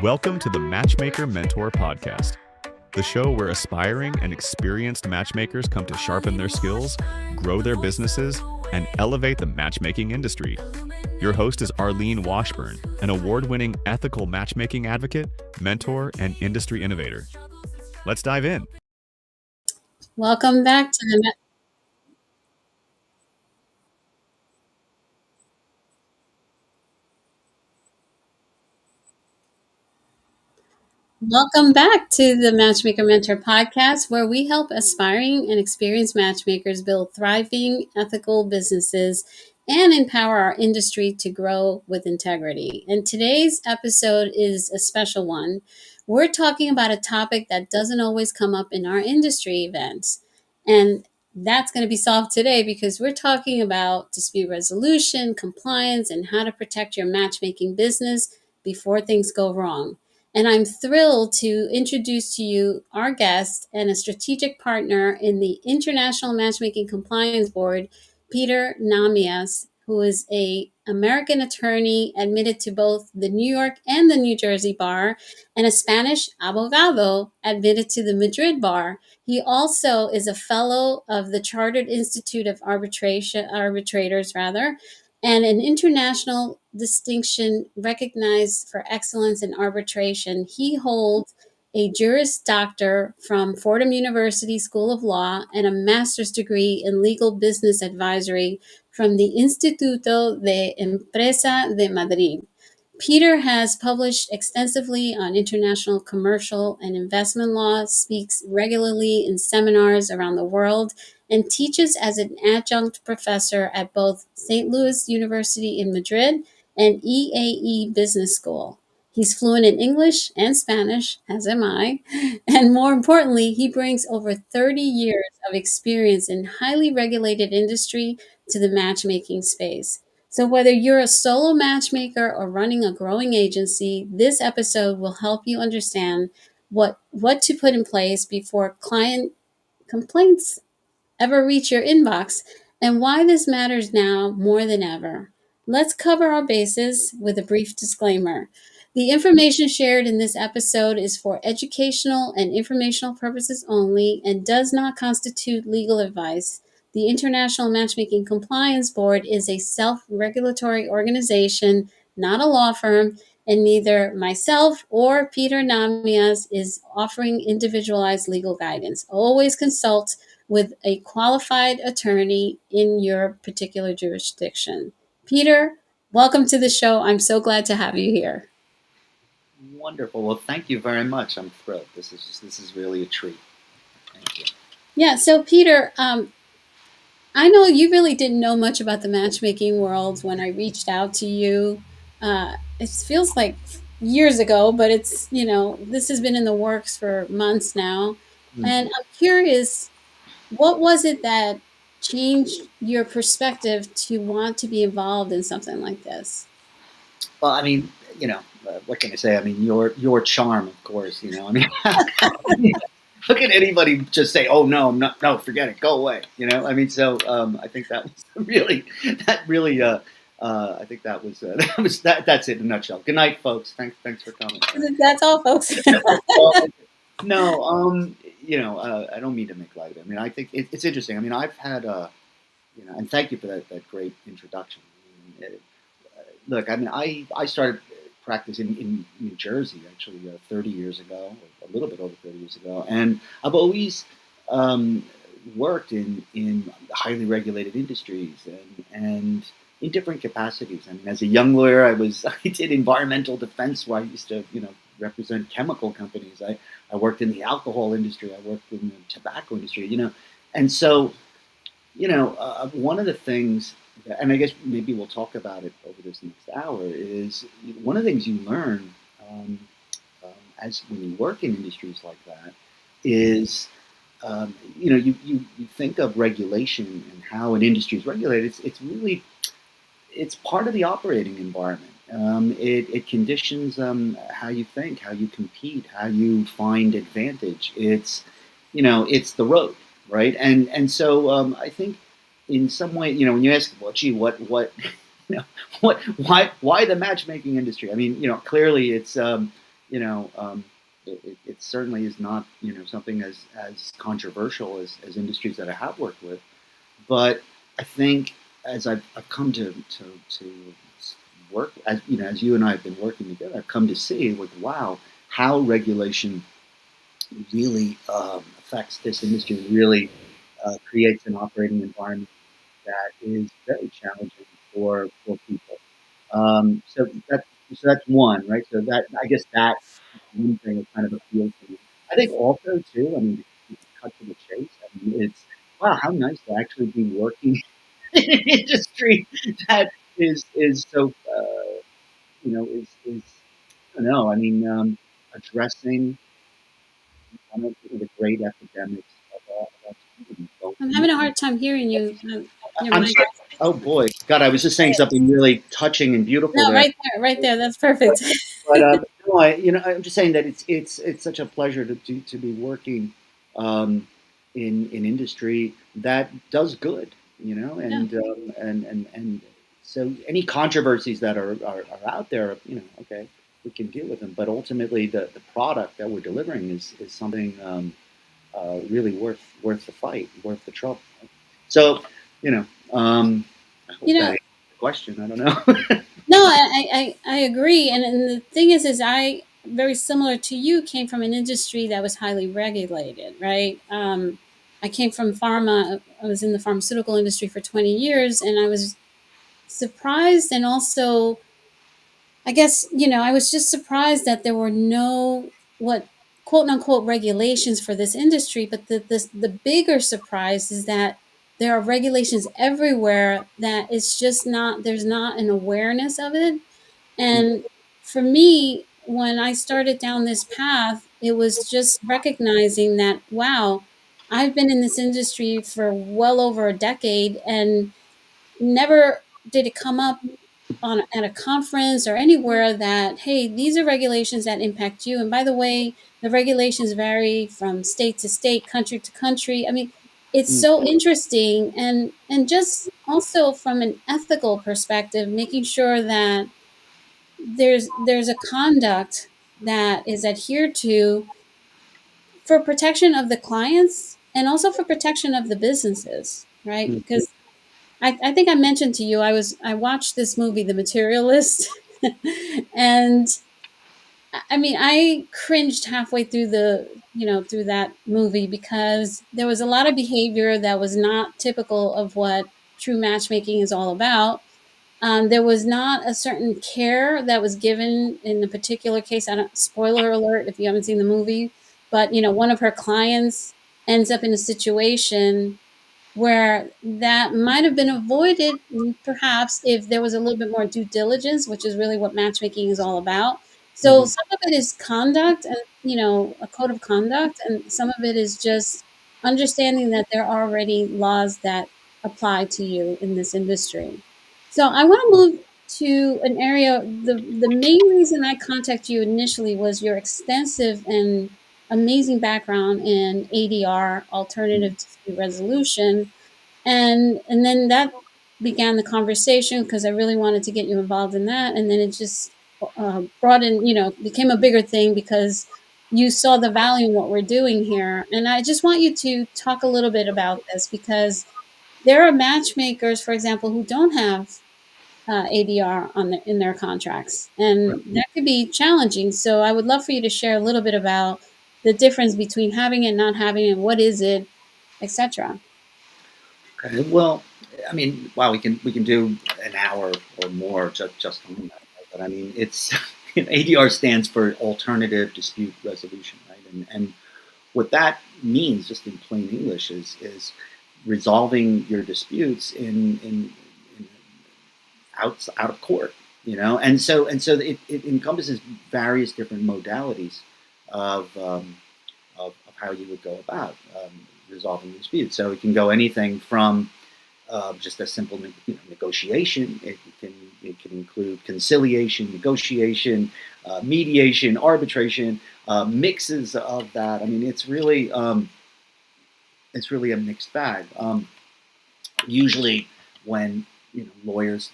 Welcome to the Matchmaker Mentor Podcast, the show where aspiring and experienced matchmakers come to sharpen their skills, grow their businesses, and elevate the matchmaking industry. Your host is ARLENE WASHBURN, an award-winning ethical matchmaking advocate, mentor, and industry innovator. Let's dive in. Welcome back to the Matchmaker Mentor Podcast, where we help aspiring and experienced matchmakers build thriving, ethical businesses and empower our industry to grow with integrity. And today's episode is a special one. We're talking about a topic that doesn't always come up in our industry events. And that's going to be solved today because we're talking about dispute resolution, compliance, and how to protect your matchmaking business before things go wrong. And I'm thrilled to introduce to you our guest and a strategic partner in the International Matchmaking Compliance Board, Peter Namias, who is an American attorney admitted to both the New York and the New Jersey bar, and a Spanish abogado admitted to the Madrid bar. He also is a fellow of the Chartered Institute of Arbitrators, and an international distinction recognized for excellence in arbitration. He holds a Juris Doctor from Fordham University School of Law and a master's degree in legal business advisory from the Instituto de Empresa de Madrid. Peter has published extensively on international commercial and investment law, speaks regularly in seminars around the world, and teaches as an adjunct professor at both St. Louis University in Madrid and EAE Business School. He's fluent in English and Spanish, as am I, and more importantly, he brings over 30 years of experience in highly regulated industry to the matchmaking space. So whether you're a solo matchmaker or running a growing agency, this episode will help you understand what to put in place before client complaints ever reach your inbox and why this matters now more than ever. Let's cover our bases with a brief disclaimer. The information shared in this episode is for educational and informational purposes only and does not constitute legal advice. The International Matchmaking Compliance Board is a self-regulatory organization, not a law firm, and neither myself or Peter Namias is offering individualized legal guidance. Always consult with a qualified attorney in your particular jurisdiction. Peter, welcome to the show. I'm so glad to have you here. Wonderful. Well, thank you very much. I'm thrilled. This is really a treat. Thank you. Yeah. So, Peter, I know you really didn't know much about the matchmaking world when I reached out to you. It feels like years ago, but it's, this has been in the works for months now. Mm-hmm. And I'm curious, what was it that changed your perspective to want to be involved in something like this? Well, I mean, what can I say? I mean, your charm, of course, I mean, how can anybody just say, "Oh no, no, forget it, go away"? I mean, so I think that was really, I think that's it in a nutshell. Good night, folks. Thanks for coming. That's all, folks. No, I don't mean to make light of it. I mean, I think it's interesting. I mean, I've had, and thank you for that great introduction. Look, I mean, I started practicing in New Jersey actually 30 years ago, a little bit over 30 years ago, and I've always worked in highly regulated industries and in different capacities. I mean, as a young lawyer, I did environmental defense, where I used to represent chemical companies. I worked in the alcohol industry. I worked in the tobacco industry. And so one of the things, and I guess maybe we'll talk about it over this next hour, is one of the things you learn as when you work in industries like that is, you think of regulation and how an industry is regulated. It's part of the operating environment. It conditions how you think, how you compete, how you find advantage. It's the road, right? And so I think, in some way, when you ask, well, gee, why the matchmaking industry? I mean, clearly it's it certainly is not something as controversial as industries that I have worked with. But I think as I've come to work, as you and I have been working together, I've come to see with wow how regulation really affects this industry, really creates an operating environment that is very challenging for people. So that's one, right? So that I guess that one thing that kind of appeals to me. I think also too. I mean, to cut to the chase. I mean, it's wow, how nice to actually be working in an industry that is so is I don't know. I mean, addressing one of the great epidemics of our time. So, I'm having a hard time hearing you. Your I'm mic. sorry. Oh boy, God, I was just saying something really touching and beautiful No, there. right there. That's perfect. But no, I'm just saying that it's such a pleasure to be working in industry that does good, Yeah. and so any controversies that are out there, okay, we can deal with them. But ultimately, the product that we're delivering is something really worth the fight, worth the trouble. So, you know, I hope You that know, answers the question. I don't know. no, I agree. And the thing is I very similar to you came from an industry that was highly regulated, right? I came from pharma. I was in the pharmaceutical industry for 20 years, and I was surprised and also I guess, I was just surprised that there were no what quote unquote regulations for this industry, but the bigger surprise is that there are regulations everywhere that it's just not there's not an awareness of it. And for me, when I started down this path, it was just recognizing that wow, I've been in this industry for well over a decade and never did it come up at a conference or anywhere that hey, these are regulations that impact you, and by the way, the regulations vary from state to state, country to country. I mean, it's Mm, so interesting, and just also from an ethical perspective, making sure that there's a conduct that is adhered to for protection of the clients and also for protection of the businesses, right? mm, Because I think I mentioned to you I watched this movie, The Materialist, and I mean I cringed halfway through through that movie because there was a lot of behavior that was not typical of what true matchmaking is all about. There was not a certain care that was given in the particular case. I don't spoiler alert if you haven't seen the movie, but one of her clients ends up in a situation where that might have been avoided perhaps if there was a little bit more due diligence, which is really what matchmaking is all about. So mhm, some of it is conduct and a code of conduct, and some of it is just understanding that there are already laws that apply to you in this industry. So I want to move to an area. The main reason I contacted you initially was your extensive and amazing background in ADR, alternative dispute resolution, and then that began the conversation because I really wanted to get you involved in that, and then it just brought in, became a bigger thing because you saw the value in what we're doing here, and I just want you to talk a little bit about this because there are matchmakers, for example, who don't have ADR in their contracts, and that could be challenging. So I would love for you to share a little bit about the difference between having it, not having it, what is it, etc. okay. Well, I mean, wow, we can do an hour or more just on that. Right? But I mean, it's ADR stands for Alternative Dispute Resolution, right? And what that means, just in plain English, is resolving your disputes in out of court, and so it encompasses various different modalities of of how you would go about resolving disputes. So it can go anything from just a simple negotiation. It can include conciliation, negotiation, mediation, arbitration, mixes of that. I mean, it's really a mixed bag. Usually, when lawyers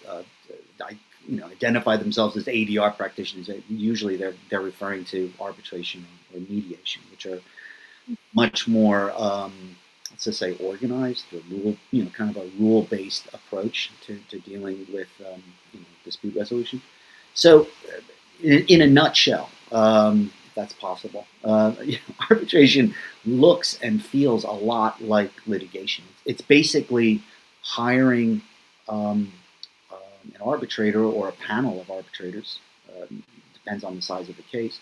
identify themselves as ADR practitioners, usually they're referring to arbitration or mediation, which are much more, let's just say, organized, or rule, kind of a rule-based approach to dealing with dispute resolution. So, in a nutshell, if that's possible, arbitration looks and feels a lot like litigation. It's basically hiring an arbitrator or a panel of arbitrators, depends on the size of the case,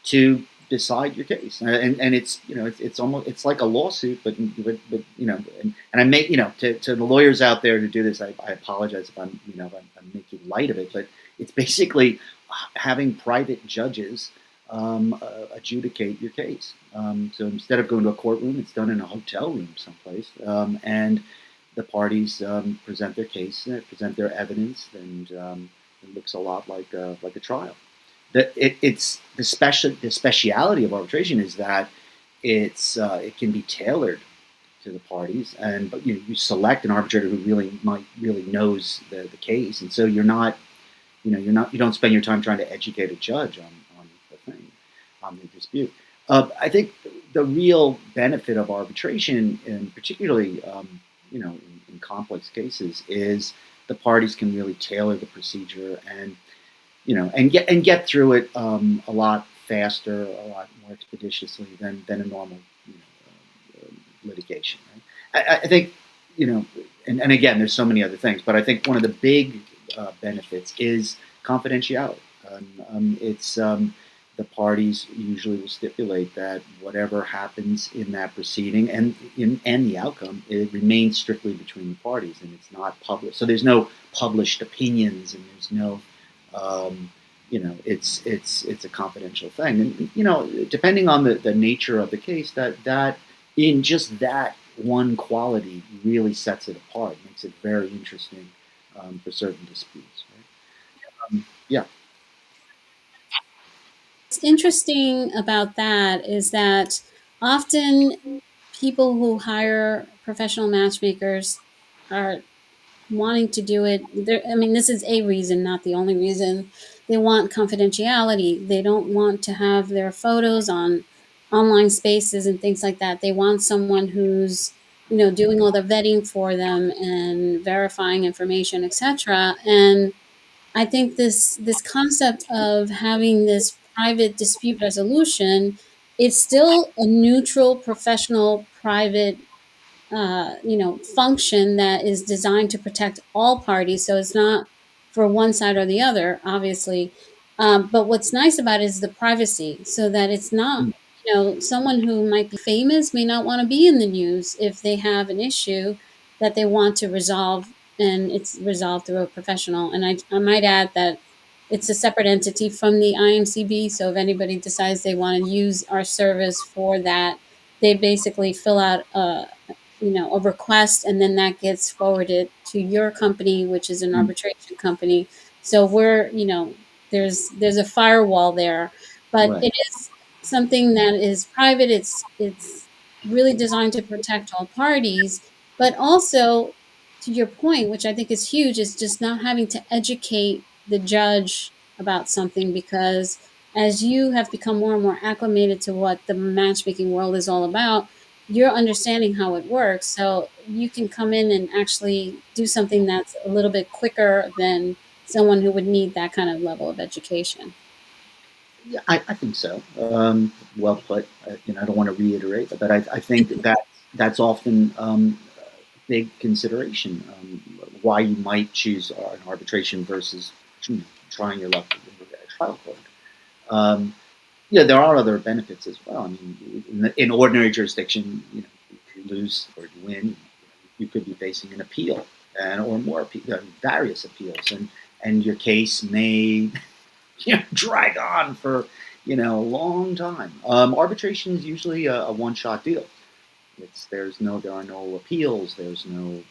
to decide your case. And it's almost like a lawsuit, but and I make to the lawyers out there to do this, I apologize if I'm making light of it, but it's basically having private judges adjudicate your case. So instead of going to a courtroom, it's done in a hotel room someplace, and the parties present their case, present their evidence, and it looks a lot like a trial. It's the speciality of arbitration is that it can be tailored to the parties, but you select an arbitrator who really knows the case, and so you don't spend your time trying to educate a judge on the thing, on the dispute. I think the real benefit of arbitration, and particularly in complex cases, is the parties can really tailor the procedure and get through it a lot faster, a lot more expeditiously than a normal litigation. Right? I think and again, there's so many other things, but I think one of the big benefits is confidentiality. It's the parties usually will stipulate that whatever happens in that proceeding and the outcome, it remains strictly between the parties, and it's not published. So there's no published opinions, and there's no it's a confidential thing. And depending on the nature of the case, that in just that one quality really sets it apart, makes it very interesting for certain disputes. Right? Yeah. What's interesting about that is that often people who hire professional matchmakers are wanting to do it. I mean, this is a reason, not the only reason. They want confidentiality. They don't want to have their photos on online spaces and things like that. They want someone who's doing all the vetting for them and verifying information, etc. And I think this concept of having this private dispute resolution, it's still a neutral, professional, private function that is designed to protect all parties. So it's not for one side or the other, obviously. But what's nice about it is the privacy, so that it's not, someone who might be famous may not want to be in the news if they have an issue that they want to resolve, and it's resolved through a professional. And I might add that it's a separate entity from the IMCB. So if anybody decides they want to use our service for that, they basically fill out a request, and then that gets forwarded to your company, which is an arbitration company. So there's a firewall there, but Right. it is something that is private. It's really designed to protect all parties, but also, to your point, which I think is huge, is just not having to educate the judge about something, because as you have become more and more acclimated to what the matchmaking world is all about, you're understanding how it works. So you can come in and actually do something that's a little bit quicker than someone who would need that kind of level of education. Yeah, I think so. Well put. I don't want to reiterate, but I think that's often a big consideration, why you might choose an arbitration versus trying your luck in a trial court. There are other benefits as well. I mean, in ordinary jurisdiction, if you lose or you win, you could be facing an appeal or more various appeals, and your case may drag on for a long time. Arbitration is usually a one-shot deal. There are no appeals. There's no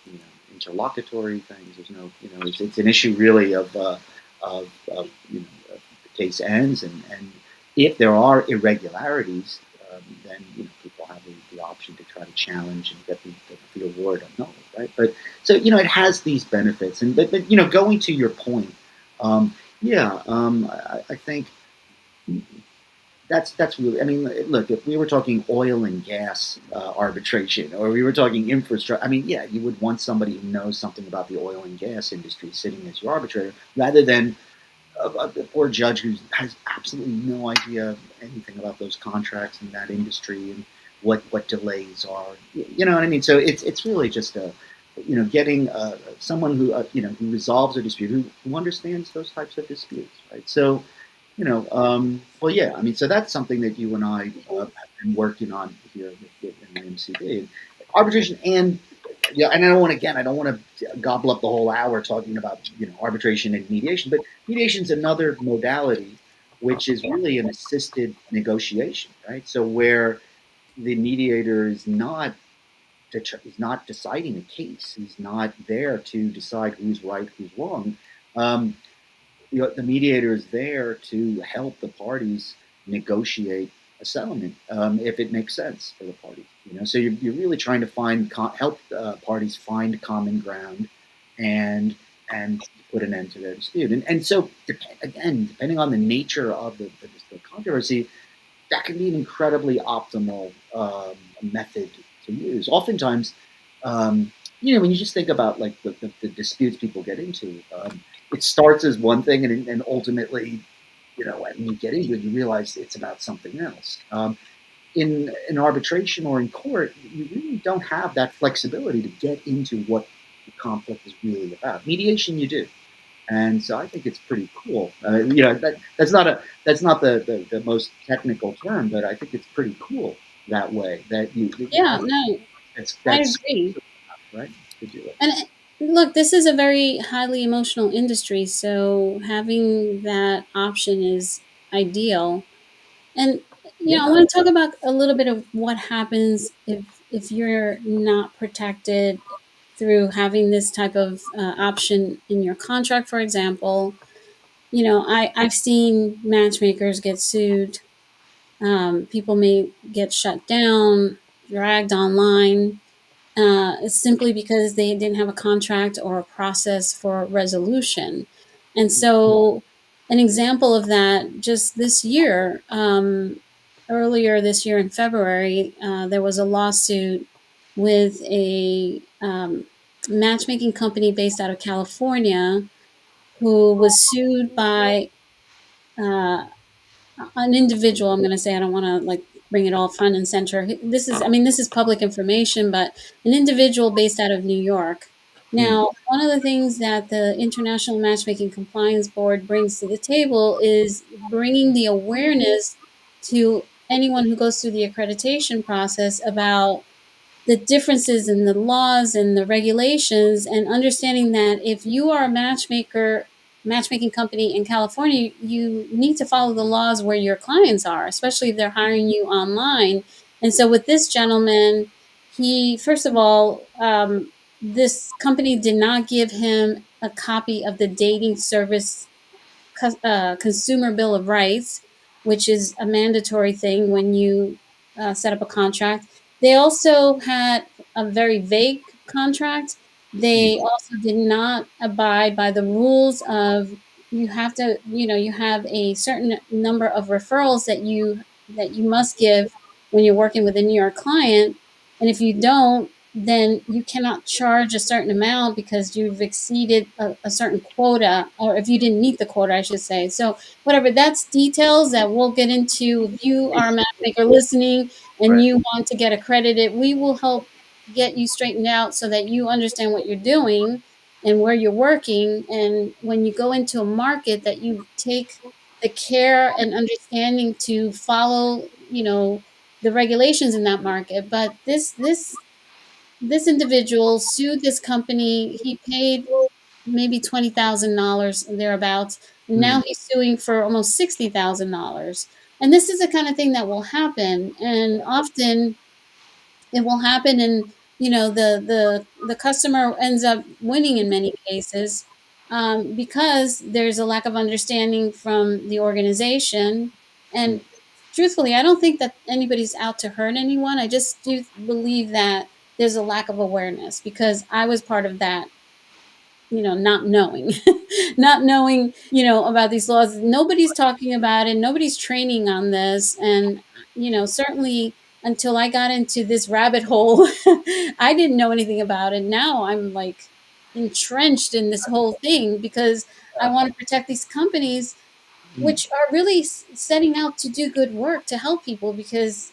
interlocutory things. There's no it's an issue really of the case ends, and if there are irregularities, then people have the option to try to challenge and get the award annulled, right? But so it has these benefits, but going to your point Yeah, I think that's really. I mean, look, if we were talking oil and gas arbitration, or we were talking infrastructure, I mean, yeah, you would want somebody who knows something about the oil and gas industry sitting as your arbitrator, rather than a poor judge who has absolutely no idea anything about those contracts in that industry and what delays are. You know what I mean? So it's really just a getting someone who who resolves a dispute, who understands those types of disputes, right? So well, yeah, I mean, so that's something that you and I have been working on here in the IMCB. Arbitration and yeah, and I don't want to gobble up the whole hour talking about arbitration and mediation, but mediation is another modality, which is really an assisted negotiation, right? So where the mediator is not deciding a case, he's not there to decide who's right, who's wrong. Um, the mediator is there to help the parties negotiate a settlement if it makes sense for the parties. So you're really trying to help parties find common ground and put an end to their dispute. And so again, depending on the nature of the controversy, that can be an incredibly optimal method to use. Oftentimes, when you just think about like the disputes people get into, it starts as one thing, and ultimately, when you get into it, you realize it's about something else. In arbitration or in court, you really don't have that flexibility to get into what the conflict is really about. Mediation, you do. And so I think it's pretty cool. That's not the most technical term, but I think it's pretty cool that way. That you Yeah, have no, I that's agree. right to do it. And look, this is a very highly emotional industry, so having that option is ideal. And I Yeah. want to talk about a little bit of what happens if you're not protected through having this type of option in your contract, for example. I've seen matchmakers get sued. People may get shut down, dragged online, simply because they didn't have a contract or a process for resolution. And so, an example of that, just this year, earlier this year in February, there was a lawsuit with a matchmaking company based out of California who was sued by uh, an individual. I'm going to say, I don't want to like bring it all front and center. This is public information, but an individual based out of New York. Mm, Now, one of the things that the International Matchmaking Compliance Board brings to the table is bringing the awareness to anyone who goes through the accreditation process about the differences in the laws and the regulations, and understanding that if you are a matchmaking company in California, you need to follow the laws where your clients are, especially if they're hiring you online. And so with this gentleman, he, first of all, this company did not give him a copy of the dating service consumer bill of rights, which is a mandatory thing when you set up a contract. They also had a very vague contract. mm, They also did not abide by the rules of, you have to, you have a certain number of referrals that you must give when you're working with a New York client, and if you don't, then you cannot charge a certain amount because you've exceeded a certain quota, or if you didn't meet the quota, I should say. So, whatever, that's details that we'll get into. If you are a matchmaker listening and right. you want to get accredited, we will help get you straightened out so that you understand what you're doing and where you're working. And when you go into a market, that you take the care and understanding to follow, the regulations in that market. But this individual sued this company. He paid maybe $20,000 thereabouts. And now Mm, he's suing for almost $60,000. And this is the kind of thing that will happen. And often it will happen, and the customer ends up winning in many cases, because there's a lack of understanding from the organization. mm. And truthfully, I don't think that anybody's out to hurt anyone. I just do believe that there's a lack of awareness, because I was part of that not knowing, not knowing, about these laws. Nobody's talking about it. Nobody's training on this. And, certainly until I got into this rabbit hole, I didn't know anything about it. Now I'm like entrenched in this whole thing because I want to protect these companies Mm. which are really setting out to do good work to help people because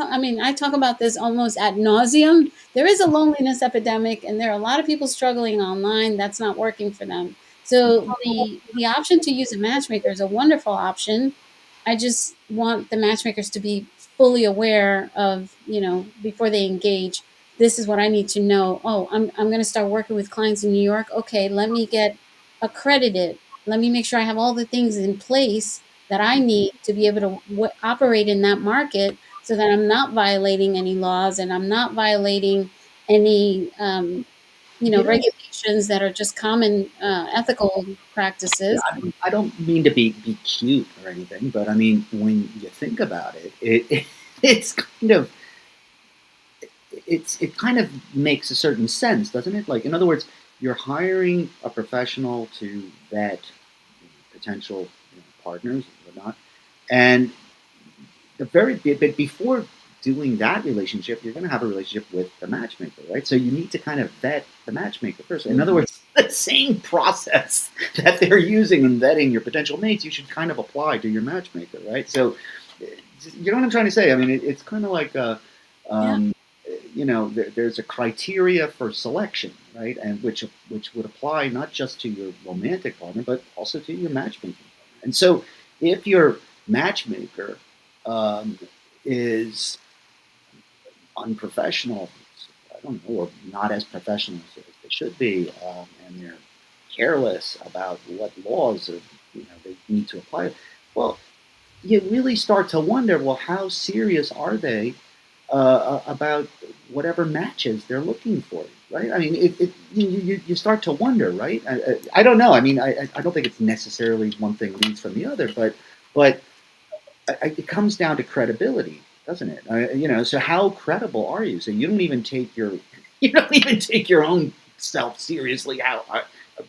I mean, I talk about this almost ad nauseum. There is a loneliness epidemic and there are a lot of people struggling online. That's not working for them. So the option to use a matchmaker is a wonderful option. I just want the matchmakers to be fully aware of, before they engage, this is what I need to know. Oh, I'm going to start working with clients in New York. Okay, let me get accredited. Let me make sure I have all the things in place that I need to be able to operate in that market so that I'm not violating any laws and I'm not violating any, You know, regulations that are just common ethical yeah, practices. I don't mean to be cute or anything, but I mean when you think about it, it's kind of it kind of makes a certain sense, doesn't it? Like, in other words, you're hiring a professional to vet potential partners and whatnot, and the very but before doing that relationship, you're going to have a relationship with the matchmaker, right? So you need to kind of vet the matchmaker first. In other Mhm. words, the same process that they're using in vetting your potential mates, you should kind of apply to your matchmaker, right? So, you know what I'm trying to say? I mean, it's kind of like Yeah. um, there's a criteria for selection, right? And which would apply not just to your romantic partner, but also to your matchmaking partner. And so, if your matchmaker um, is unprofessional, I don't know, or not as professional as they should be, and they're careless about what laws they need to apply. Well, you really start to wonder, well, how serious are they about whatever matches they're looking for, right? I mean, you start to wonder, right? I don't know. I mean, I don't think it's necessarily one thing leads from the other, but it comes down to credibility, doesn't it? So how credible are you? So you don't even take your you don't even take your own self seriously. How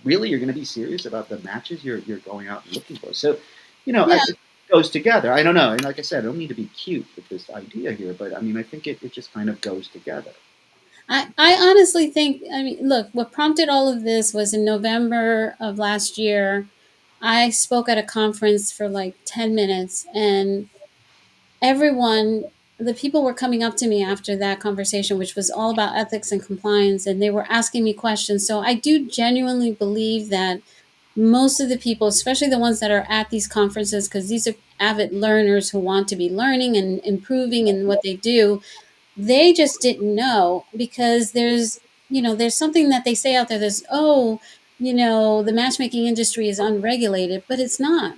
really you're going to be serious about the matches you're going out and looking for? So, Yeah. it goes together. I don't know, and like I said, I don't mean to be cute with this idea here, but I mean, I think it just kind of goes together. I honestly think, I mean, look, what prompted all of this was in November of last year. I spoke at a conference for like 10 minutes, and everyone, the people were coming up to me after that conversation, which was all about ethics and compliance, and they were asking me questions. So I do genuinely believe that most of the people, especially the ones that are at these conferences, because these are avid learners who want to be learning and improving in what they do, they just didn't know because there's something that they say out there. There's, oh, the matchmaking industry is unregulated, but it's not.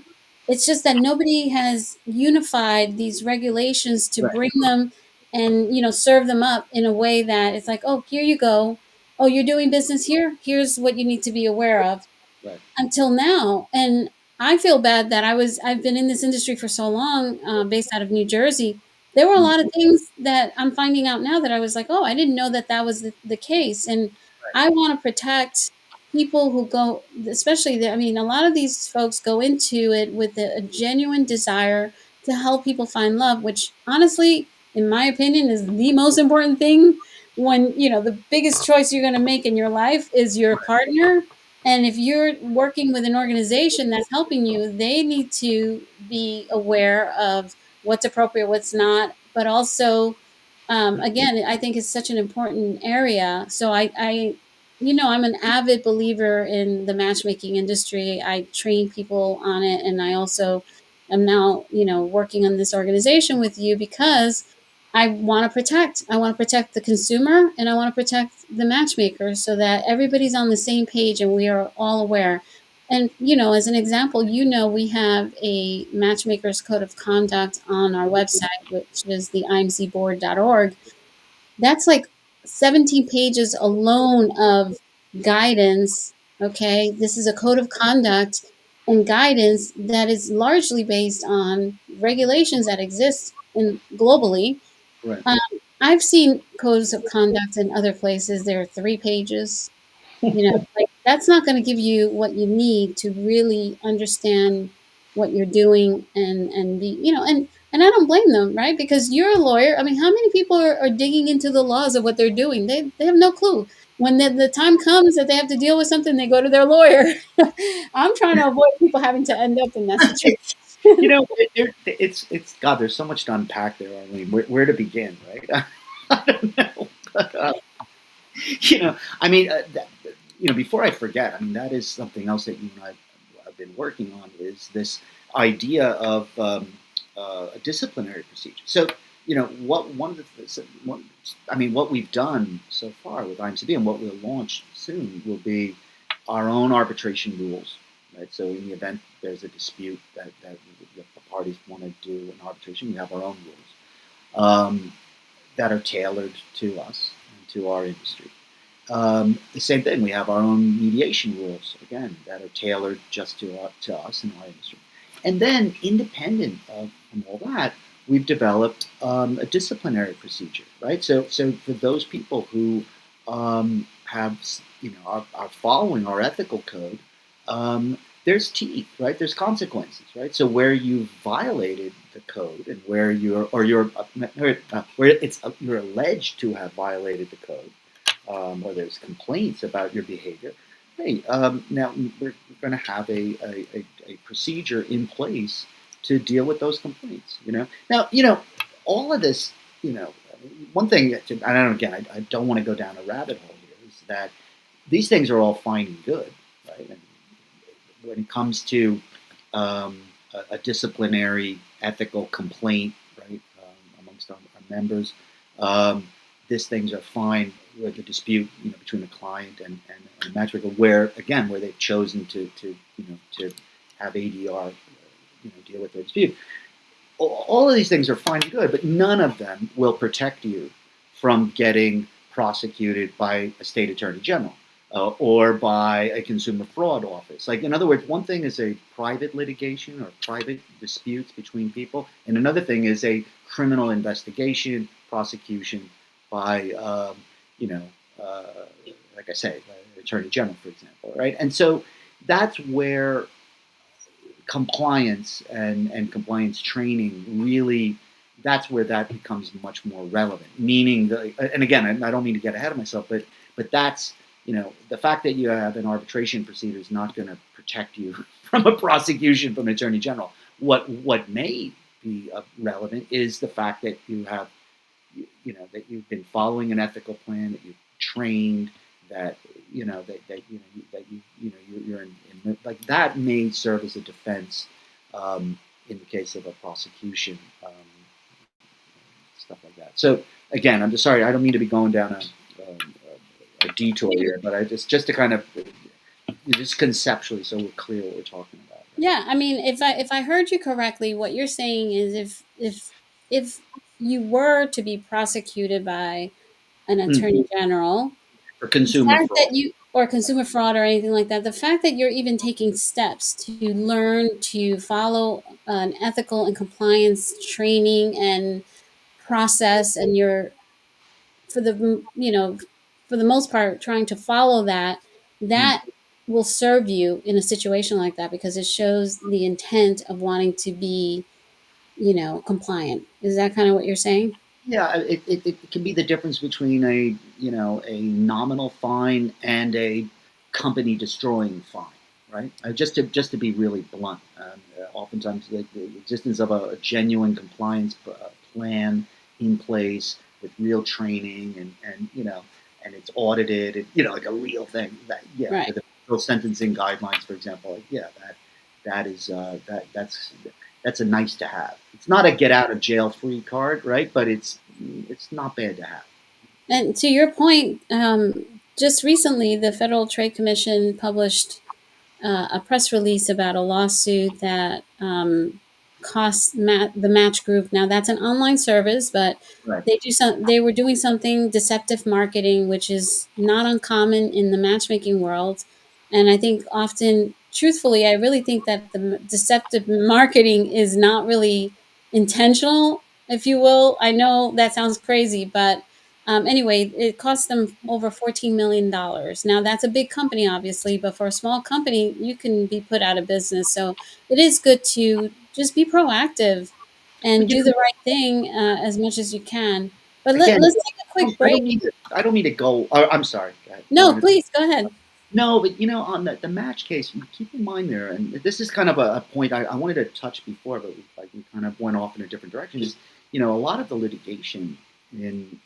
It's just that nobody has unified these regulations to Right, bring them and, serve them up in a way that it's like, oh, here you go. Oh, you're doing business here. Here's what you need to be aware of right. until now. And I feel bad that I've been in this industry for so long, based out of New Jersey. There were a Mm, lot of things that I'm finding out now that I was like, oh, I didn't know that that was the case. And I want to protect people who go, especially I mean, a lot of these folks go into it with a genuine desire to help people find love, which honestly, in my opinion, is the most important thing. When, the biggest choice you're going to make in your life is your partner, and if you're working with an organization that's helping you, they need to be aware of what's appropriate, what's not. But also, again, I think it's such an important area. So I'm an avid believer in the matchmaking industry. I train people on it, and I also am now, working on this organization with you because I want to protect the consumer and I want to protect the matchmaker so that everybody's on the same page and we are all aware. And, as an example, we have a matchmaker's code of conduct on our website, which is the imcboard.org. That's like 17 pages alone of guidance. Okay. This is a code of conduct and guidance that is largely based on regulations that exist globally. right. um, I've seen codes of conduct in other places. There are 3 pages. Like that's not going to give you what you need to really understand what you're doing and be, and I don't blame them, right? Because you're a lawyer. I mean, how many people are digging into the laws of what they're doing? They have no clue. When the time comes that they have to deal with something, they go to their lawyer. I'm trying to avoid people having to end up in that situation. It's God. There's so much to unpack there, Arlene. Where to begin, right? I don't know. But, I mean, before I forget, I mean, that is something else that you and I have been working on is this idea of a disciplinary procedure. So, what we've done so far with IMCB and what we'll launch soon will be our own arbitration rules, right? So, in the event there's a dispute that the parties want to do an arbitration, we have our own rules that are tailored to us and to our industry. The same thing, we have our own mediation rules, again, that are tailored just to us and our industry. And then, independent from all that, we've developed a disciplinary procedure, right? So for those people who are following our ethical code, there's teeth, right? There's consequences, right? So where you've violated the code and where you're alleged to have violated the code, or there's complaints about your behavior, hey, now we're going to have a procedure in place to deal with those complaints. Now, all of this, one thing, I don't want to go down a rabbit hole here, is that these things are all fine and good, right? And when it comes to a disciplinary, ethical complaint, right, amongst our members, these things are fine with the dispute, between the client and the matchmaker, where they've chosen to have ADR, deal with their dispute. All of these things are fine and good, but none of them will protect you from getting prosecuted by a state attorney general or by a consumer fraud office. Like, in other words, one thing is a private litigation or private disputes between people, and another thing is a criminal investigation, prosecution by, like I say, the attorney general, for example, right? And so that's where compliance and compliance training really, that's where that becomes much more relevant. Meaning, and again, I don't mean to get ahead of myself, but that's, the fact that you have an arbitration procedure is not going to protect you from a prosecution from an attorney general. What may be relevant is the fact that you have, that you've been following an ethical plan, that you've trained, that you're in like that may serve as a defense in the case of a prosecution, stuff like that. So again, I'm just sorry, I don't mean to be going down a detour here, but I just to kind of just conceptually, so we're clear what we're talking about. Right? Yeah, I mean, if I heard you correctly, what you're saying is if you were to be prosecuted by an attorney general, or the consumer fact fraud, that or consumer fraud or anything like that, the fact that you're even taking steps to learn to follow an ethical and compliance training and process, and you're for the for the most part trying to follow that will serve you in a situation like that, because it shows the intent of wanting to be compliant. Is that kind of what you're saying? Yeah, it can be the difference between a nominal fine and a company destroying fine, right? Just to be really blunt, oftentimes the existence of a genuine compliance plan in place with real training and it's audited, and like a real thing, that Right. the federal sentencing guidelines, for example, like, that is that's a nice to have. It's not a get out of jail free card, right? But it's not bad to have. And to your point, just recently, the Federal Trade Commission published a press release about a lawsuit that cost the Match Group. Now, that's an online service, but Right. they were doing something deceptive marketing, which is not uncommon in the matchmaking world. And I think often, truthfully, I really think that the deceptive marketing is not really intentional, if you will. I know that sounds crazy, but Anyway, it cost them over $14 million. Now, that's a big company, obviously, but for a small company, you can be put out of business. So it is good to just be proactive But and you do know, the right thing as much as you can. But again, let's take a quick I break. don't mean to. I don't mean to go. I'm sorry. Go No, ahead. please go ahead. No, but on the match case, you keep in mind there, and this is kind of a point I wanted to touch before, but we kind of went off in a different direction. Is a lot of the litigation in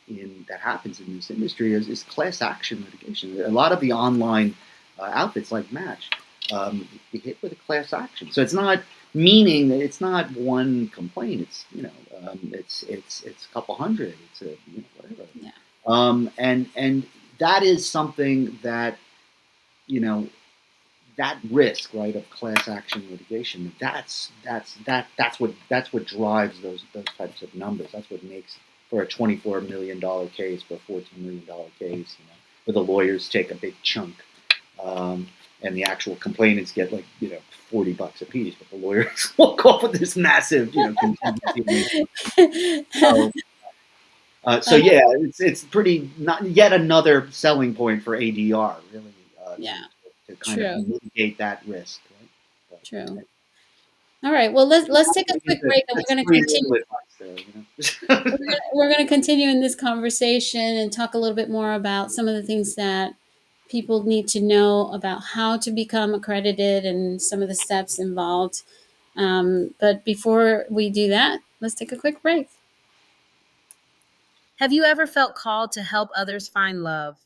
that happens in this industry is class action litigation. A lot of the online outfits like Match be hit with a class action, so it's not meaning that it's not one complaint. It's it's a couple hundred. It's a whatever. Yeah. And that is something that you know that risk, right, of class action litigation. That's what drives those types of numbers. That's what makes for a $24 million case, for a $14 million case, where the lawyers take a big chunk, and the actual complainants get like $40 a piece, but the lawyers walk off with this massive contingency. So, so yeah, it's pretty not yet another selling point for ADR, really, Yeah, to kind of true, mitigate that risk. Right? true. But, All right. Well, let's take a quick break, and we're that's going to free continue. legal advice there. We're going to continue in this conversation and talk a little bit more about some of the things that people need to know about how to become accredited and some of the steps involved. But before we do that, let's take a quick break. Have you ever felt called to help others find love?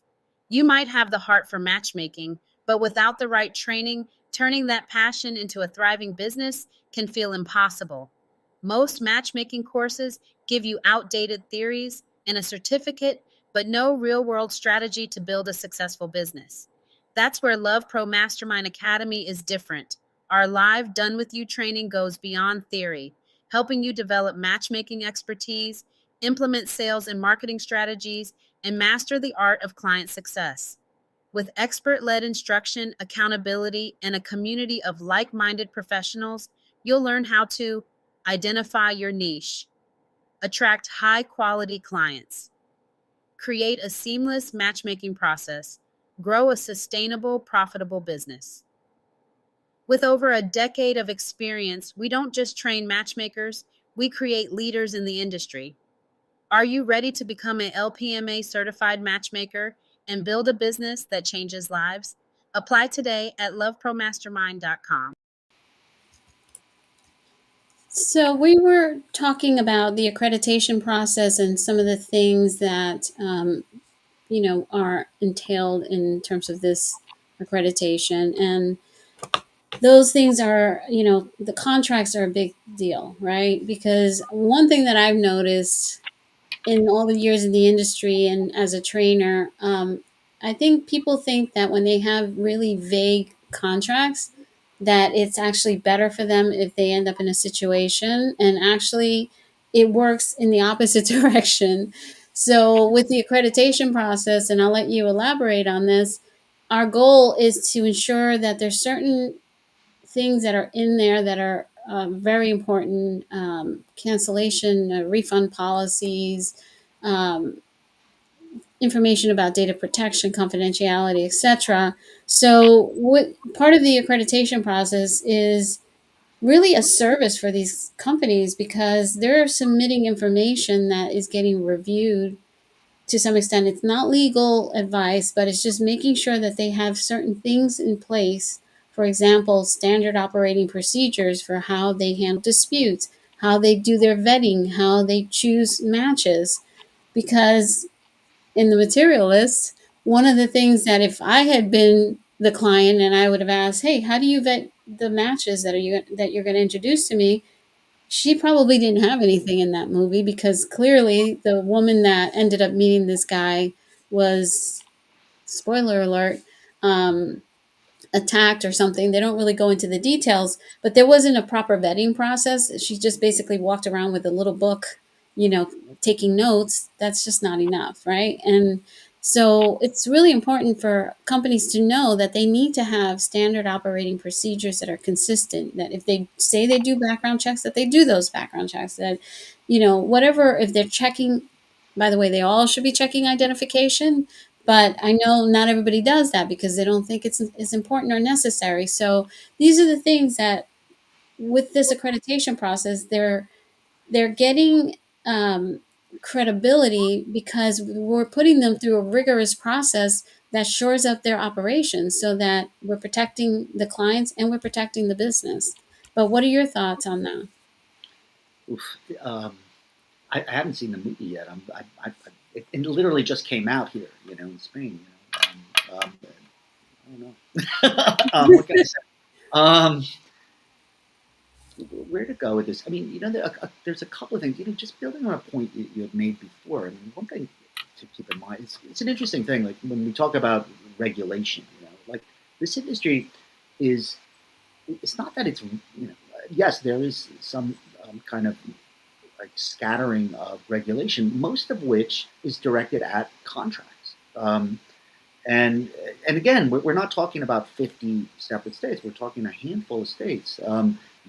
You might have the heart for matchmaking, but without the right training, turning that passion into a thriving business can feel impossible. Most matchmaking courses give you outdated theories and a certificate, but no real world strategy to build a successful business. That's where Love Pro Mastermind Academy is different. Our live Done With You training goes beyond theory, helping you develop matchmaking expertise, implement sales and marketing strategies, and master the art of client success. With expert led instruction, accountability, and a community of like minded professionals, you'll learn how to identify your niche, attract high quality clients, create a seamless matchmaking process, grow a sustainable, profitable business. With over a decade of experience, we don't just train matchmakers, we create leaders in the industry. Are you ready to become an LPMA certified matchmaker and build a business that changes lives? Apply today at lovepromastermind.com. So we were talking about the accreditation process and some of the things that are entailed in terms of this accreditation, and those things are, the contracts are a big deal, right? Because one thing that I've noticed in all the years in the industry and as a trainer, I think people think that when they have really vague contracts, that it's actually better for them if they end up in a situation, and actually it works in the opposite direction. So with the accreditation process, and I'll let you elaborate on this, our goal is to ensure that there's certain things that are in there that are very important: cancellation, refund policies, um, information about data protection, confidentiality, etc. So, what part of the accreditation process is really a service for these companies, because they're submitting information that is getting reviewed to some extent. It's not legal advice, but it's just making sure that they have certain things in place. For example, standard operating procedures for how they handle disputes, how they do their vetting, how they choose matches. Because in the material list, one of the things that if I had been the client and I would have asked, "Hey, how do you vet the matches that you're going to introduce to me?" She probably didn't have anything in that movie, because clearly the woman that ended up meeting this guy was, spoiler alert, um, attacked or something. They don't really go into the details, but there wasn't a proper vetting process. She just basically walked around with a little book, you know, taking notes. That's just not enough, right? And so it's really important for companies to know that they need to have standard operating procedures that are consistent. That if they say they do background checks, that they do those background checks. That, whatever, if they're checking By the way, they all should be checking identification, but I know not everybody does that because they don't think it's important or necessary. So these are the things that with this accreditation process, they're getting credibility because we're putting them through a rigorous process that shores up their operations so that we're protecting the clients and we're protecting the business. But what are your thoughts on that? Oof. I haven't seen the movie yet. It literally just came out here, in Spain. I don't know. What can I say? Um, where to go with this? I mean, there's a couple of things. Just building on a point you had made before. I mean, one thing to keep in mind is it's an interesting thing. Like when we talk about regulation, like this industry is. It's not that it's yes, there is some kind of like scattering of regulation, most of which is directed at contracts. And again, we're not talking about 50 separate states. We're talking a handful of states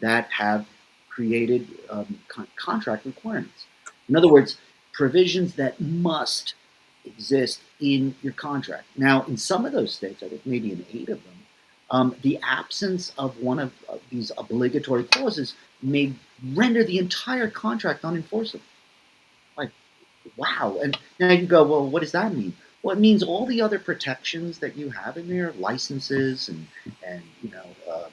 that have created contract requirements. In other words, provisions that must exist in your contract. Now, in some of those states, I think maybe in 8 of them, the absence of one of these obligatory clauses may render the entire contract unenforceable. Like, wow. And now you go, well, what does that mean? Well, it means all the other protections that you have in there, licenses and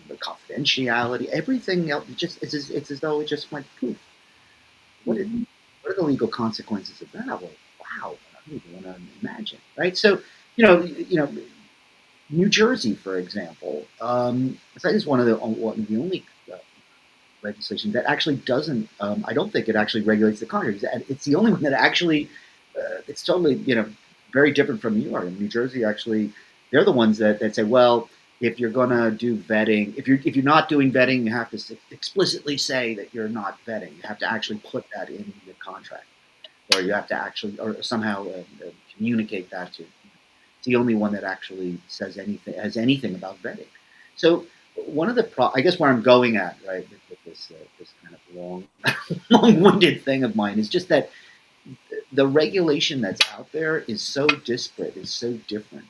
the confidentiality, everything else, it's as though it just went poof. What are the legal consequences of that? Well, wow, I don't even want to imagine, right? So, New Jersey, for example, that is one of the only legislation that actually doesn't. I don't think it actually regulates the contract. It's the only one that actually. It's totally very different from New York. In New Jersey, actually, they're the ones that say, well, if you're going to do vetting, if you're not doing vetting, you have to explicitly say that you're not vetting. You have to actually put that in your contract, or you have to actually, or somehow communicate that to. It's the only one that actually has anything about vetting. So one of the I guess where I'm going at, right, with this kind of long-winded thing of mine is just that the regulation that's out there is so disparate, is so different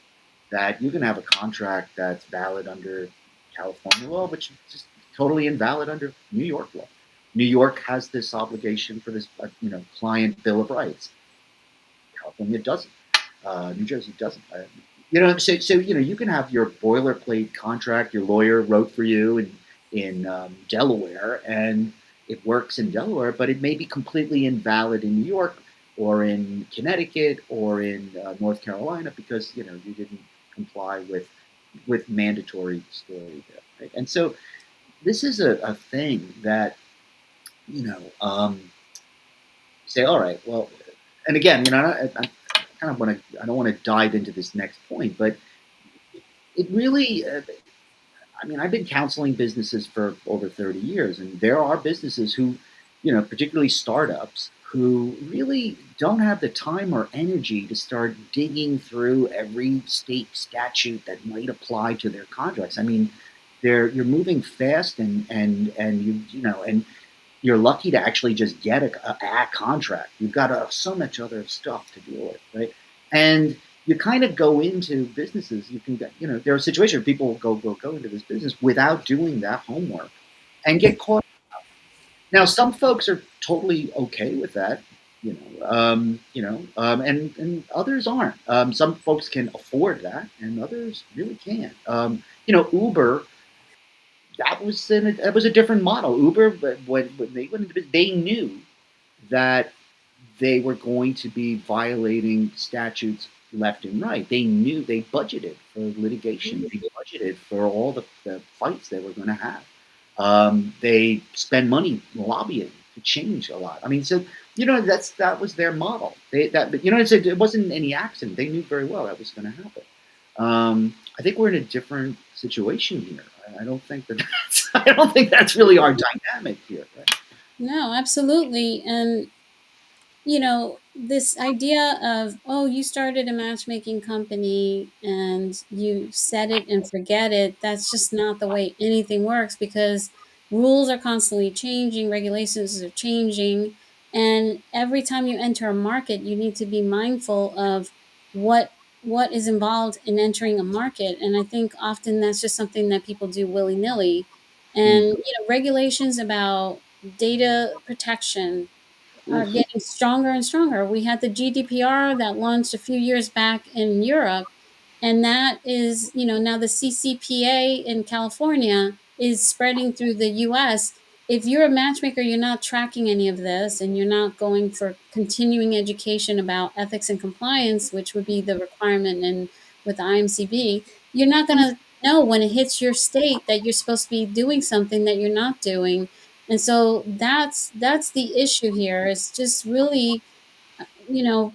that you can have a contract that's valid under California law, but is just totally invalid under New York law. New York has this obligation for this, client bill of rights. California doesn't. New Jersey doesn't. So you can have your boilerplate contract your lawyer wrote for you in Delaware, and it works in Delaware, but it may be completely invalid in New York or in Connecticut or in North Carolina because you didn't comply with mandatory storage. Right? And so this is a thing that say, all right, well, and again, I don't want to dive into this next point, but it really, I've been counseling businesses for over 30 years, and there are businesses who, particularly startups, who really don't have the time or energy to start digging through every state statute that might apply to their contracts. I mean, you're moving fast, and you're lucky to actually just get a contract. You've got so much other stuff to deal with, right? And you kind of go into businesses. You can get, there are situations where people go into this business without doing that homework and get caught up. Now, some folks are totally okay with that, and others aren't. Some folks can afford that, and others really can't. Uber. That was a different model. Uber, but when they went into business, they knew that they were going to be violating statutes left and right. They knew they budgeted for litigation. They budgeted for all the fights they were going to have. They spend money lobbying to change a lot. I mean, so that was their model. It wasn't any accident. They knew very well that was going to happen. I think we're in a different situation here. I don't think that's really our dynamic here. Right? No, absolutely. And this idea of, oh, you started a matchmaking company and you set it and forget it, that's just not the way anything works because rules are constantly changing, regulations are changing. And every time you enter a market, you need to be mindful of what what is involved in entering a market. And I think often that's just something that people do willy-nilly. And Mm. regulations about data protection are Oof. getting stronger and stronger. We had the GDPR that launched a few years back in Europe, and that is, now the CCPA in California is spreading through the US. If you're a matchmaker, you're not tracking any of this and you're not going for continuing education about ethics and compliance, which would be the requirement in with the IMCB, you're not going to know when it hits your state that you're supposed to be doing something that you're not doing. And so that's the issue here. Is just really,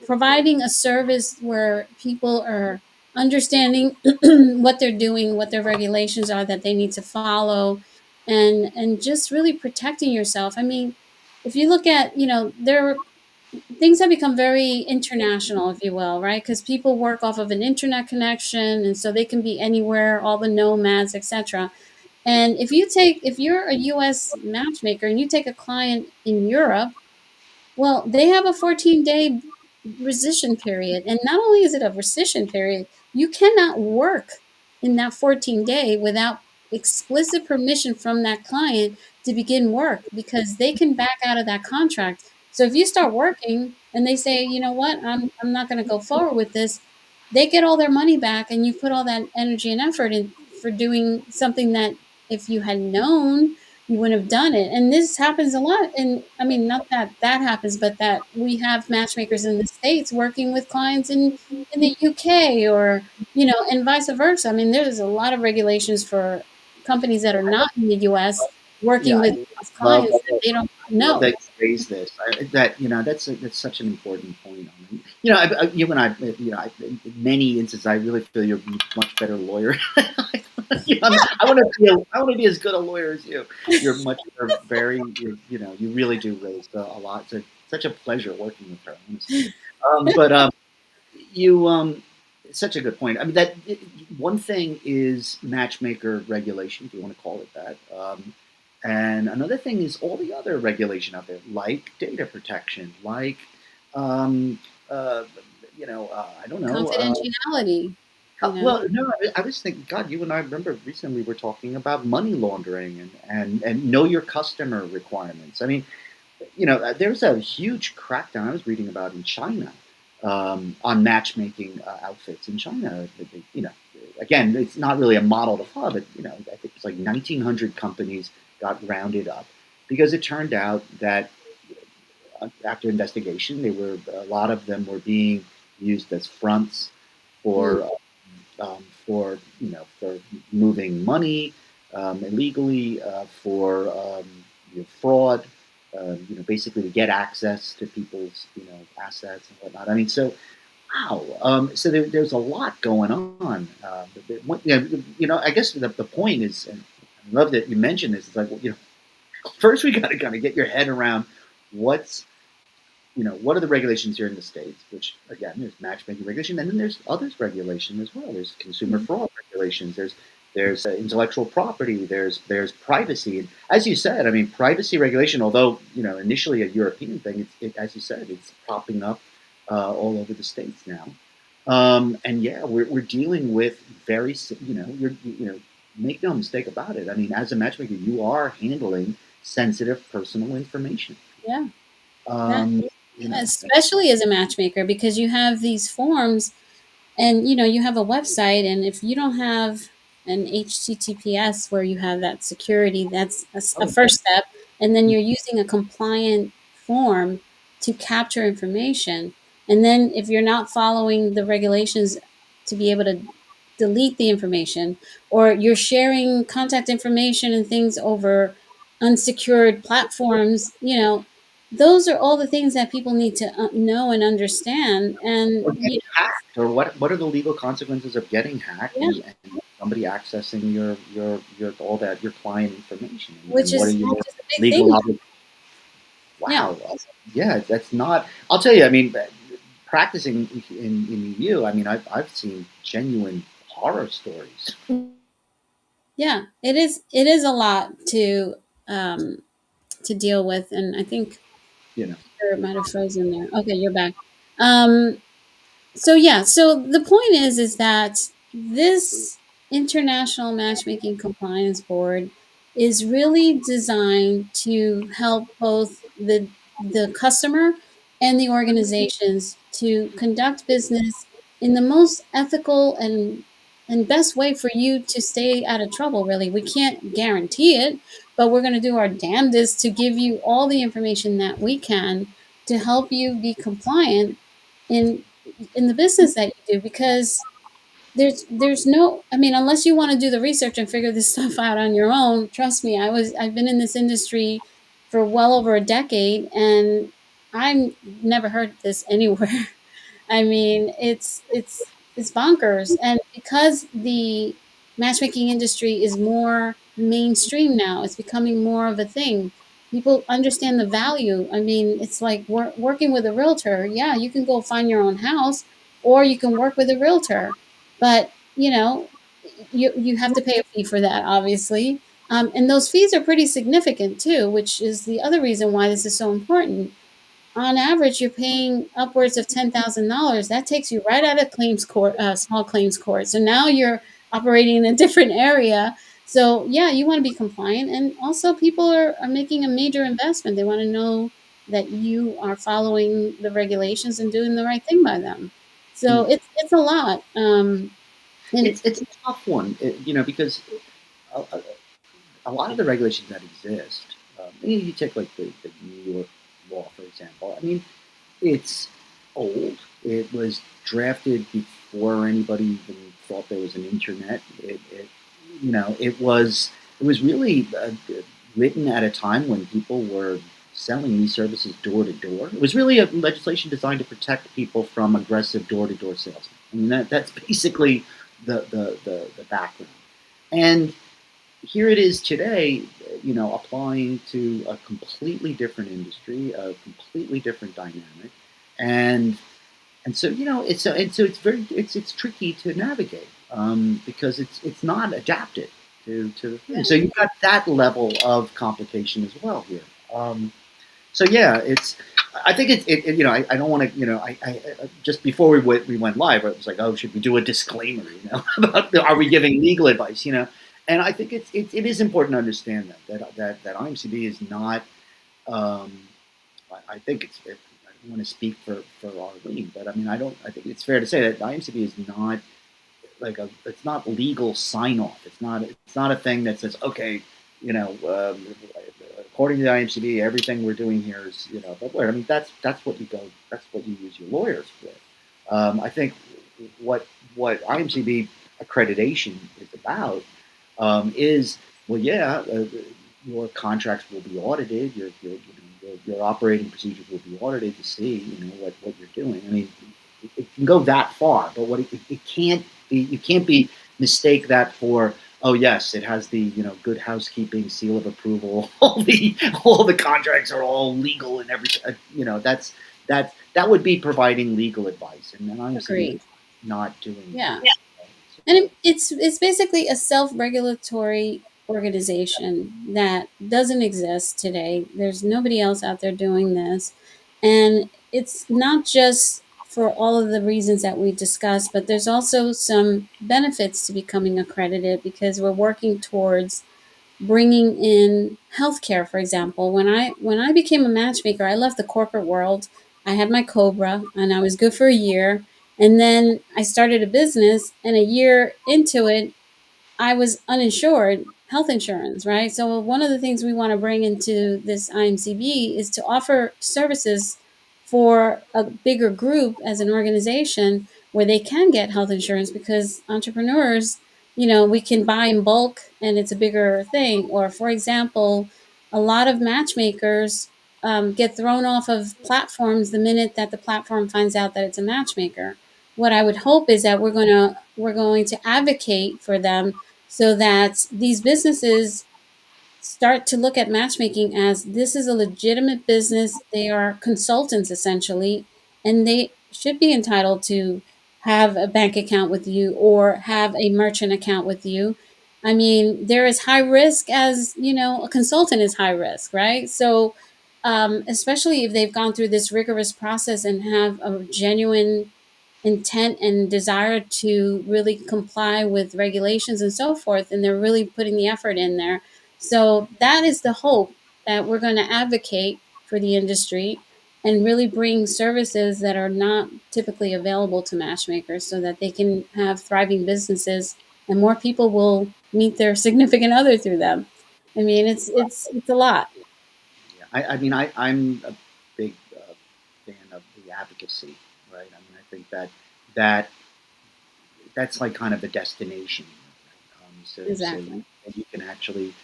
providing a service where people are understanding what they're doing, what their regulations are that they need to follow, and just really protecting yourself. I mean, if you look at, there things have become very international, if you will, right? Because people work off of an internet connection, and so they can be anywhere, all the nomads, etc. And if you're a US matchmaker and you take a client in Europe, well, they have a 14-day rescission period. And not only is it a rescission period, you cannot work in that 14-day without explicit permission from that client to begin work, because they can back out of that contract. So if you start working and they say, you know what, I'm not going to go forward with this, they get all their money back, and you put all that energy and effort in for doing something that, if you had known, you wouldn't have done it. And this happens a lot. And I mean, not that that happens, but that we have matchmakers in the States working with clients in the UK, or, and vice versa. I mean, there's a lot of regulations for companies that are not in the US Yeah, working with I US love clients that they don't love know. that you raised this. That's such an important point. You and I, in many instances, I really feel you're a much better lawyer. I want to be as good a lawyer as you. You're very, you really do raise a lot. It's such a pleasure working with her, honestly. But you, such a good point. I mean, one thing is matchmaker regulation, if you want to call it that. And another thing is all the other regulation out there, like data protection, like, um, uh, I don't know. Confidentiality, Well, no, I was thinking, God, you and I remember recently we were talking about money laundering and know your customer requirements. I mean, there's a huge crackdown I was reading about in China on matchmaking outfits in China. Again, it's not really a model to follow, but I think it's like 1,900 companies got rounded up because it turned out that after investigation, a lot of them were being used as fronts mm, for for moving money illegally, for fraud, basically to get access to people's assets and whatnot. I mean, so wow, so there's a lot going on. I guess the point is, and I love that you mentioned this. It's like, well, first we got to kind of get your head around what's what are the regulations here in the States, which again, there's matchmaking regulation, and then there's others regulation as well. There's consumer mm, fraud regulations. There's intellectual property. There's privacy. And as you said, I mean, privacy regulation, although initially a European thing, as you said, it's popping up all over the states now. And yeah, we're dealing with make no mistake about it. I mean, as a matchmaker, you are handling sensitive personal information. yeah. That, Um, you know, especially as a matchmaker, because you have these forms, and you have a website, and if you don't have an HTTPS where you have that security, that's a oh, first step. And then you're using a compliant form to capture information. And then if you're not following the regulations to be able to delete the information, or you're sharing contact information and things over unsecured platforms, those are all the things that people need to know and understand. And or getting hacked, or what are the legal consequences of getting hacked yeah, and somebody accessing your all that your client information, which and what are is your just a big legal thing. obligations? Yeah. Wow, yeah, that's not. I'll tell you. I mean, practicing in the EU, I mean, I've seen genuine horror stories. Yeah, it is a lot to deal with. And I think you know. Sure, it might have frozen there. Okay, you're back. Um, so the point is that this International Matchmaking Compliance Board is really designed to help both the customer and the organizations to conduct business in the most ethical and best way for you to stay out of trouble. Really, we can't guarantee it, but we're going to do our damnedest to give you all the information that we can to help you be compliant in in the business that you do, because there's no, I mean, unless you want to do the research and figure this stuff out on your own. Trust me, I've been in this industry for well over a decade, and I've never heard this anywhere. I mean, it's bonkers. And because the matchmaking industry is more mainstream now, it's becoming more of a thing. People understand the value. I mean, it's like working with a realtor. Yeah, you can go find your own house, or you can work with a realtor, but you have to pay a fee for that, obviously. And those fees are pretty significant too, which is the other reason why this is so important. On average, you're paying upwards of $10,000. That takes you right out of claims court, small claims court. So now you're operating in a different area. So yeah, you want to be compliant, and also people are making a major investment. They want to know that you are following the regulations and doing the right thing by them. So Mm. it's a lot. And It's a tough one, because a, a, a lot of the regulations that exist, you take like the New York law, for example. I mean, it's old. It was drafted before anybody even thought there was an internet. It was really written at a time when people were selling these services door to door. It was really a legislation designed to protect people from aggressive door to door salesmen. I mean, that's basically the background. And here it is today, applying to a completely different industry, a completely different dynamic, and so it's tricky to navigate, because it's not adapted to the thing. So you've got that level of complication as well here. So yeah, I think I don't want to. I just before we went live, I was like, oh, should we do a disclaimer? About are we giving legal advice? And I think it is important to understand that IMCB is not. I think I don't want to speak for ARLENE, but I mean I don't. I think it's fair to say that IMCB is not it's not legal sign off. It's not a thing that says, okay, according to the IMCB, everything we're doing here is But where I mean that's what you go. That's what you use your lawyers with. I think what IMCB accreditation is about is, well, yeah, your contracts will be audited, your operating procedures will be audited to see, what you're doing. I mean, it can go that far, but what it can't be, you can't be mistake that for, oh yes, it has the good housekeeping seal of approval. All the contracts are all legal and everything. That would be providing legal advice, and then I'm agreed. not doing. Yeah. That. And it's basically a self-regulatory organization that doesn't exist today. There's nobody else out there doing this. And it's not just for all of the reasons that we discussed, but there's also some benefits to becoming accredited, because we're working towards bringing in healthcare. For example, when I became a matchmaker, I left the corporate world. I had my Cobra, and I was good for a year. And then I started a business, and a year into it, I was uninsured health insurance, right? So one of the things we want to bring into this IMCB is to offer services for a bigger group as an organization where they can get health insurance, because entrepreneurs, we can buy in bulk and it's a bigger thing. Or, for example, a lot of matchmakers get thrown off of platforms the minute that the platform finds out that it's a matchmaker. What I would hope is that we're going to advocate for them, so that these businesses start to look at matchmaking as this is a legitimate business. They are consultants essentially, and they should be entitled to have a bank account with you or have a merchant account with you. I mean, they're as high risk as, a consultant is high risk, right? So especially if they've gone through this rigorous process and have a genuine intent and desire to really comply with regulations and so forth, and they're really putting the effort in there. So that is the hope, that we're going to advocate for the industry and really bring services that are not typically available to matchmakers so that they can have thriving businesses and more people will meet their significant other through them. I mean, it's a lot. Yeah. I mean, I'm a big fan of the advocacy, right? I mean, I think that that's like kind of the destination, right? So Exactly. that you can actually,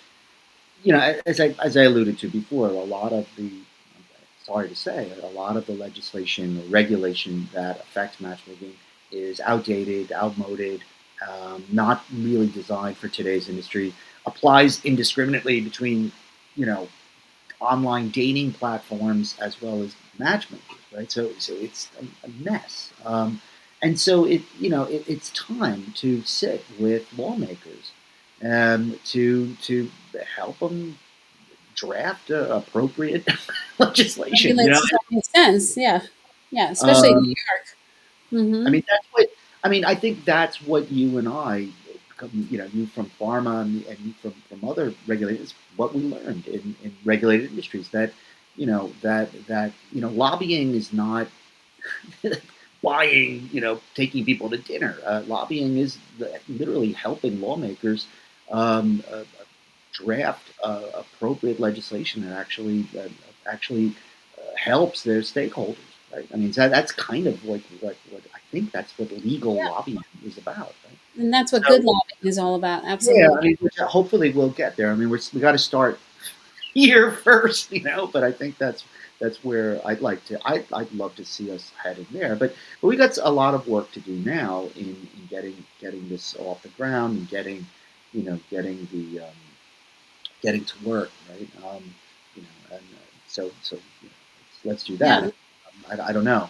you know, as I alluded to before, a lot of the, sorry to say, a lot of the legislation or regulation that affects matchmaking is outdated, outmoded, not really designed for today's industry. Applies indiscriminately between, you know, online dating platforms as well as matchmakers, right? So it's a mess. And so it's time to sit with lawmakers to help them draft appropriate legislation. Regulations that make sense. Yeah. Yeah. Especially in New Um, York. I Mm-hmm. mean, I think that's what you and I, you from pharma and you from other regulators, what we learned in regulated industries that, lobbying is not buying, taking people to dinner. Lobbying is literally helping lawmakers draft appropriate legislation that actually helps their stakeholders. Right? I mean, that's kind of what I think that's what legal Yeah. lobbying is about. Right? And that's what good So lobbying is all about. yeah, Absolutely. I mean, hopefully we'll get there. I mean, we got to start here first, But I think that's where I'd love to see us heading there. But we got a lot of work to do now in getting this off the ground and getting to work, right? And so let's do that. Yeah. I don't know.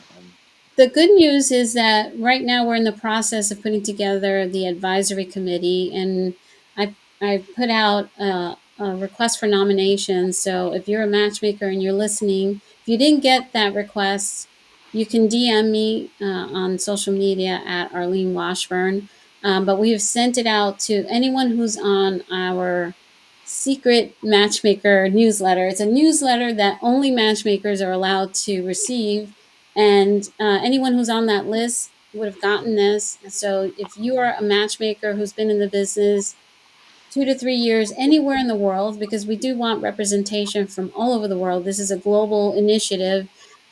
The good news is that right now we're in the process of putting together the advisory committee, and I put out a request for nominations. So if you're a matchmaker and you're listening, if you didn't get that request, you can DM me on social media at Arlene Washburn. But we have sent it out to anyone who's on our secret matchmaker newsletter. It's a newsletter that only matchmakers are allowed to receive, and anyone who's on that list would have gotten this. So if you are a matchmaker who's been in the business 2 to 3 years anywhere in the world, because we do want representation from all over the world, this is a global initiative.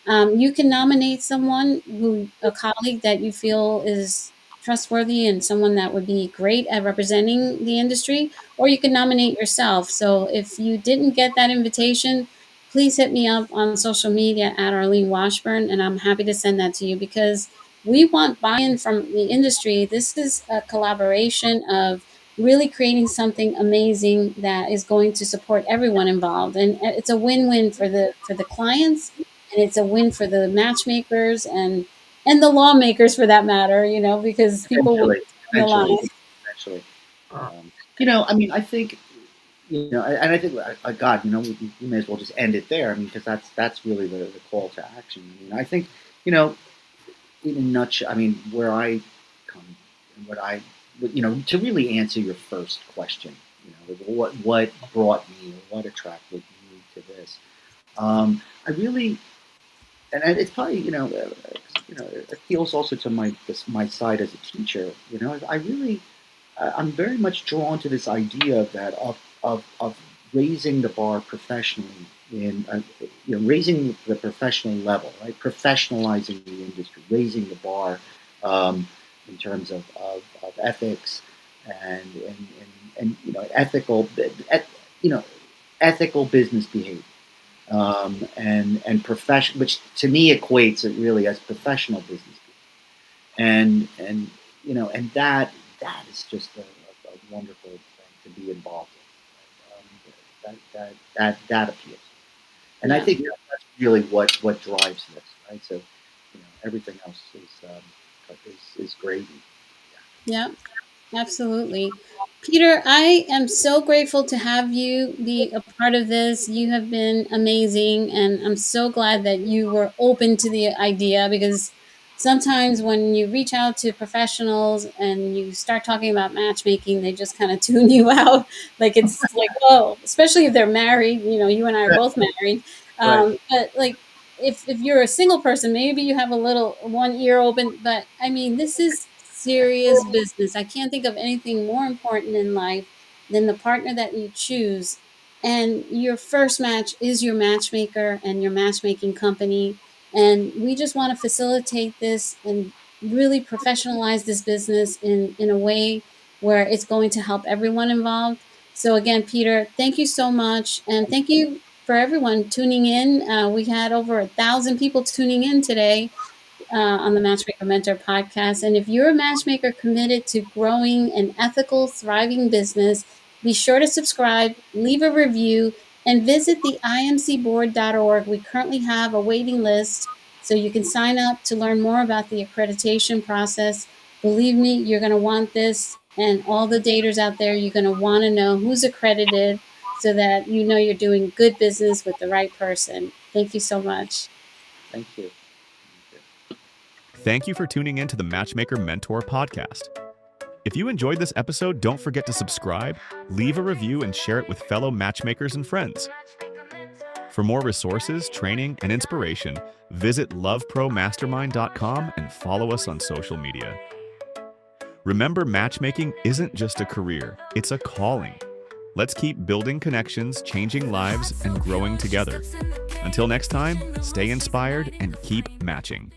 You can nominate someone, a colleague that you feel is trustworthy and someone that would be great at representing the industry, or you can nominate yourself. So if you didn't get that invitation, please hit me up on social media at Arlene Washburn, and I'm happy to send that to you, because we want buy-in from the industry. This is a collaboration of really creating something amazing that is going to support everyone involved, and it's a win-win for the clients, and it's a win for the matchmakers and the lawmakers, for that matter, because people will Eventually, on the line. eventually. I mean, I think, and I think, God, we may as well just end it there. I mean, because that's really the call to action. I mean, I think, in a nutshell, I mean, where I come and to really answer your first question, what brought me or what attracted me to this. I really, and it's probably, it appeals also to my side as a teacher. I really, I'm very much drawn to this idea that of raising the bar professionally in raising the professional level, right? Professionalizing the industry, raising the bar in terms of ethics and ethical ethical business behavior and profession, which to me equates it really as professional business and that is just a wonderful thing to be involved in. That appeals, and I Yeah. think that's really what drives this, right? So everything else is gravy. Yeah. Absolutely. Peter, I am so grateful to have you be a part of this. You have been amazing, and I'm so glad that you were open to the idea because sometimes when you reach out to professionals and you start talking about matchmaking, they just kind of tune you out. Like it's like, oh, especially if they're married, you and I are both married. Right. But like if you're a single person, maybe you have a little one ear open, but I mean, this is serious business. I can't think of anything more important in life than the partner that you choose. And your first match is your matchmaker and your matchmaking company. And we just want to facilitate this and really professionalize this business in a way where it's going to help everyone involved. So, again, Peter, thank you so much. And thank you for everyone tuning in. We had over 1,000 people tuning in today on the Matchmaker Mentor podcast. And if you're a matchmaker committed to growing an ethical, thriving business, be sure to subscribe, leave a review, and visit the imcboard.org. We currently have a waiting list, so you can sign up to learn more about the accreditation process. Believe me, you're going to want this, and all the daters out there, you're going to want to know who's accredited so that you know you're doing good business with the right person. Thank you so much. Thank you. Thank you for tuning in to the Matchmaker Mentor Podcast. If you enjoyed this episode, don't forget to subscribe, leave a review, and share it with fellow matchmakers and friends. For more resources, training, and inspiration, visit lovepromastermind.com and follow us on social media. Remember, matchmaking isn't just a career, it's a calling. Let's keep building connections, changing lives, and growing together. Until next time, stay inspired and keep matching.